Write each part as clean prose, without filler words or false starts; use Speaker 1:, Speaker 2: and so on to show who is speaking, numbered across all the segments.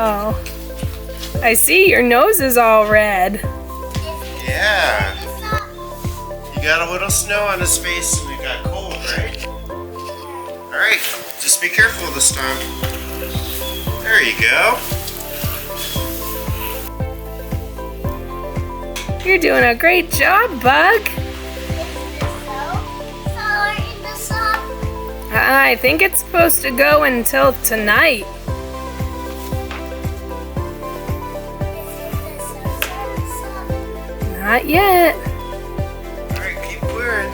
Speaker 1: Oh, I see your nose is all red.
Speaker 2: Yeah. You got a little snow on his face and it got cold, right? Alright, just be careful this time. There you go.
Speaker 1: You're doing a great job, Bug. I think it's supposed to go until tonight. Not yet.
Speaker 2: Alright, keep clearing.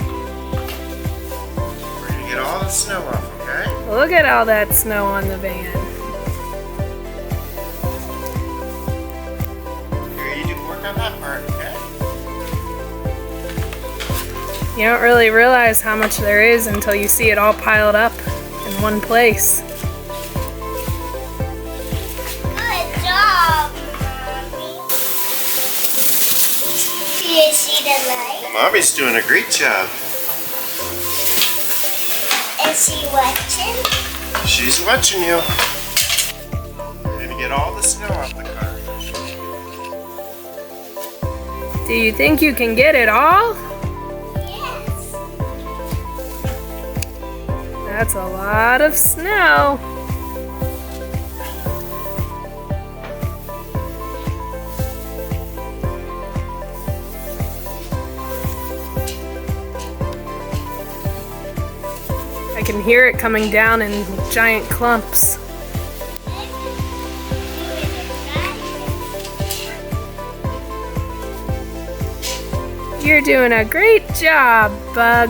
Speaker 2: We're gonna get all the snow off, okay?
Speaker 1: Look at all that snow on the van.
Speaker 2: Here, you do work on that part, okay?
Speaker 1: You don't really realize how much there is until you see it all piled up in one place.
Speaker 3: Good job, Mommy. Do you see the light?
Speaker 2: Mommy's doing a great job.
Speaker 3: Is she watching?
Speaker 2: She's watching you. We're gonna get all the snow off the car.
Speaker 1: Do you think you can get it all?
Speaker 3: Yes.
Speaker 1: That's a lot of snow. I can hear it coming down in giant clumps. You're doing a great job, Bug.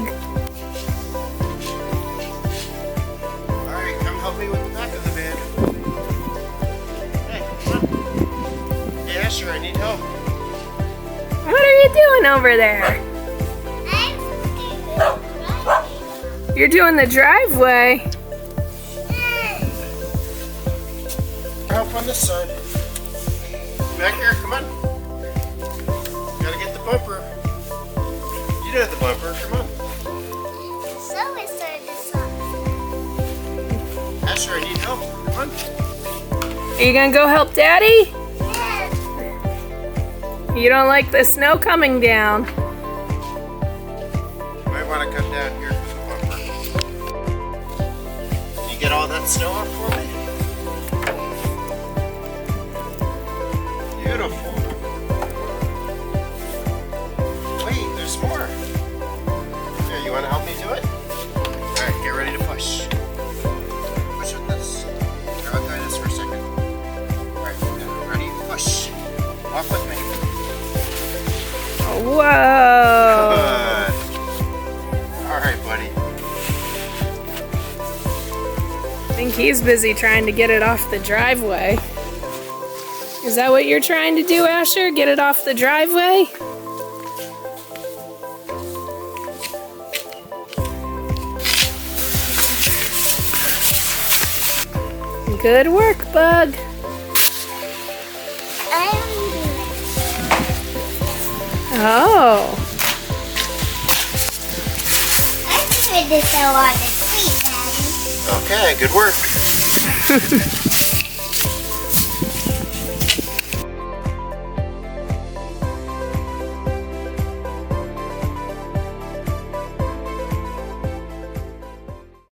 Speaker 2: Alright, come help me with the back of the van. Hey, come on. Hey, Asher, I need help.
Speaker 1: What are you doing over there? You're doing the driveway.
Speaker 2: Help on this side. Back here, come on. Gotta get the bumper. You know the bumper, come on.
Speaker 3: So is there this one.
Speaker 2: Asher, I need help. Come on.
Speaker 1: Are you gonna go help Daddy?
Speaker 3: Yes.
Speaker 1: You don't like the snow coming down.
Speaker 2: You might want to come down here for the bumper. Can you get all that snow off for me? Beautiful. Wait, there's more. Here, you want to help me do it? Alright, get ready to push. Push with this. Here, I'll try this for a second. Alright, ready? Push. Walk with me.
Speaker 1: Whoa!
Speaker 2: Good. Alright, buddy.
Speaker 1: I think he's busy trying to get it off the driveway. Is that what you're trying to do, Asher? Get it off the driveway? Good work, Bug. Oh.
Speaker 3: I tried this out on the tree, Daddy.
Speaker 2: Okay, good work.